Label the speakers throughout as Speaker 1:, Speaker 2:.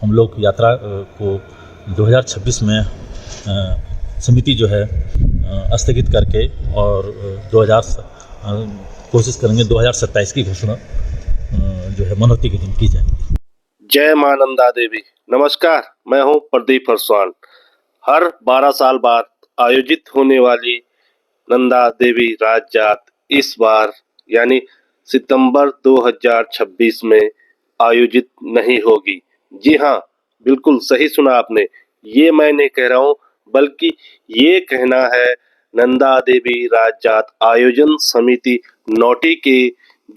Speaker 1: हम लोग यात्रा को 2026 में समिति जो है स्थगित करके और 2000 कोशिश करेंगे 2027 की घोषणा जो है मनौती के दिन की जाएगी।
Speaker 2: जय मां नंदा देवी। नमस्कार, मैं हूं प्रदीप फरसवान। हर 12 साल बाद आयोजित होने वाली नंदा देवी राज जात इस बार यानी सितंबर 2026 में आयोजित नहीं होगी। जी हाँ, बिल्कुल सही सुना आपने। ये मैं नहीं कह रहा हूँ, बल्कि ये कहना है नंदा देवी राज जात आयोजन समिति नौटी के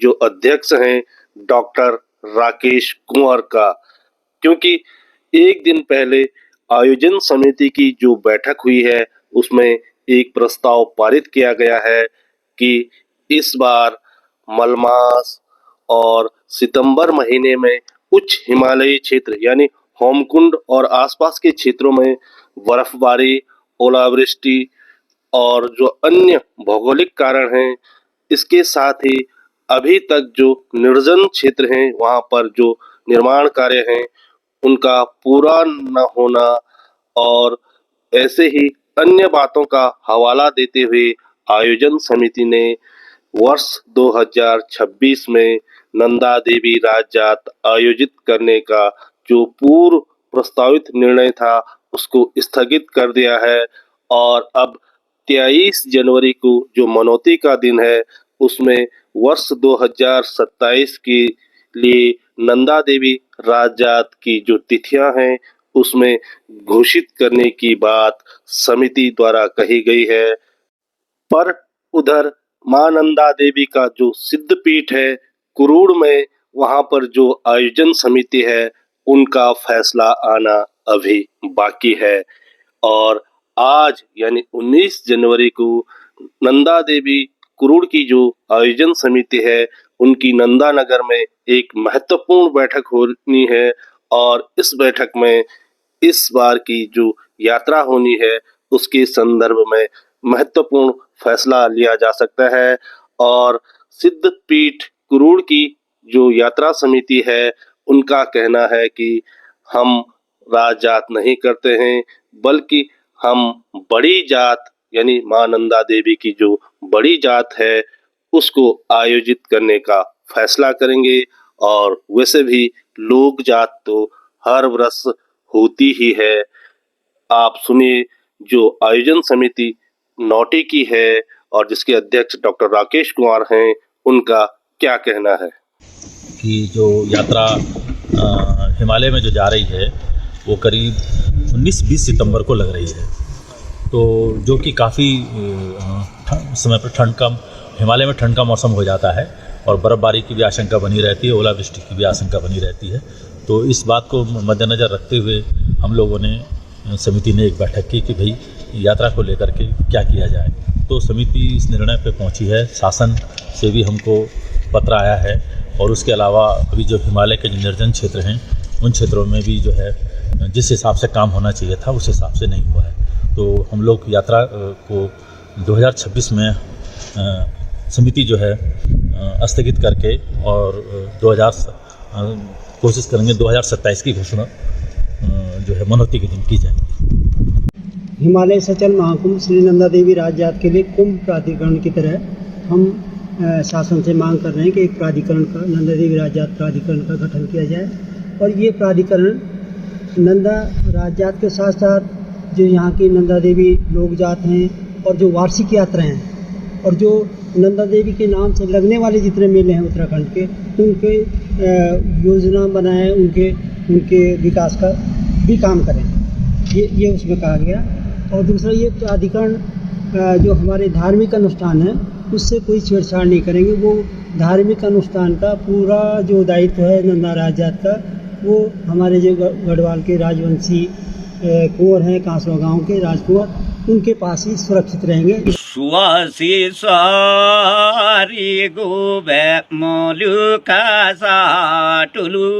Speaker 2: जो अध्यक्ष हैं डॉक्टर राकेश कुंवर का, क्योंकि एक दिन पहले आयोजन समिति की जो बैठक हुई है उसमें एक प्रस्ताव पारित किया गया है कि इस बार मलमास और सितंबर महीने में उच्च हिमालयी क्षेत्र यानी होमकुंड और आसपास के क्षेत्रों में बर्फबारी, ओलावृष्टि और जो अन्य भौगोलिक कारण हैं, इसके साथ ही अभी तक जो निर्जन क्षेत्र हैं वहां पर जो निर्माण कार्य हैं उनका पूरा न होना और ऐसे ही अन्य बातों का हवाला देते हुए आयोजन समिति ने वर्ष 2026 में नंदा देवी राज जात आयोजित करने का जो पूर्व प्रस्तावित निर्णय था उसको स्थगित कर दिया है और अब 23 जनवरी को जो मनौती का दिन है उसमें वर्ष 2027 के लिए नंदा देवी राज जात की जो तिथियां हैं उसमें घोषित करने की बात समिति द्वारा कही गई है। पर उधर मां नंदा देवी का जो सिद्ध पीठ है कुरूड़ में, वहां पर जो आयोजन समिति है उनका फैसला आना अभी बाकी है और आज यानी 19 जनवरी को नंदा देवी कुरूड़ की जो आयोजन समिति है उनकी नंदा नगर में एक महत्वपूर्ण बैठक होनी है और इस बैठक में इस बार की जो यात्रा होनी है उसके संदर्भ में महत्वपूर्ण फैसला लिया जा सकता है और सिद्ध पीठ कुरूड़ की जो यात्रा समिति है उनका कहना है कि हम राज जात नहीं करते हैं, बल्कि हम बड़ी जात यानी मां नंदा देवी की जो बड़ी जात है उसको आयोजित करने का फैसला करेंगे। और वैसे भी लोक जात तो हर वर्ष होती ही है। आप सुनिए जो आयोजन समिति नौटी की है और जिसके अध्यक्ष डॉक्टर राकेश कुमार हैं उनका क्या कहना है।
Speaker 1: कि जो यात्रा हिमालय में जो जा रही है वो करीब 19-20 सितंबर को लग रही है, तो जो कि काफ़ी समय पर हिमालय में ठंड का मौसम हो जाता है और बर्फ़बारी की भी आशंका बनी रहती है, ओलावृष्टि की भी आशंका बनी रहती है। तो इस बात को मद्देनज़र रखते हुए हम लोगों ने समिति ने एक बैठक की कि भाई यात्रा को लेकर के क्या किया जाए। तो समिति इस निर्णय पे पहुंची है, शासन से भी हमको पत्र आया है और उसके अलावा अभी जो हिमालय के जो निर्जन क्षेत्र हैं उन क्षेत्रों में भी जो है जिस हिसाब से काम होना चाहिए था उस हिसाब से नहीं हुआ है। तो हम लोग यात्रा को 2026 में समिति जो है स्थगित करके और 2000 कोशिश करेंगे 2027 की घोषणा जो है मनौती के दिन की जाएगी।
Speaker 3: हिमालय सचल महाकुंभ श्री नंदा देवी राज जात के लिए कुंभ प्राधिकरण की तरह हम शासन से मांग कर रहे हैं कि एक प्राधिकरण का नंदा देवी राज जात प्राधिकरण का गठन किया जाए और ये प्राधिकरण नंदा राज जात के साथ साथ जो यहाँ की नंदा देवी लोक जात हैं और जो वार्षिक यात्राएं हैं और जो नंदा देवी के नाम से लगने वाले जितने मेले हैं उत्तराखंड के उनके योजना बनाएं, उनके विकास का भी काम करें, ये उसमें कहा गया। और दूसरा ये प्राधिकरण जो हमारे धार्मिक अनुष्ठान है उससे कोई छेड़छाड़ नहीं करेंगे। वो धार्मिक अनुष्ठान का पूरा जो दायित्व है नंदा राज जात का वो हमारे जो गढ़वाल के राजवंशी कुंवर हैं, कांसवा गांव के राजकुंवर, उनके पास ही सुरक्षित रहेंगे।
Speaker 4: सुवासी सारी गोबे मोलू का सा टुलू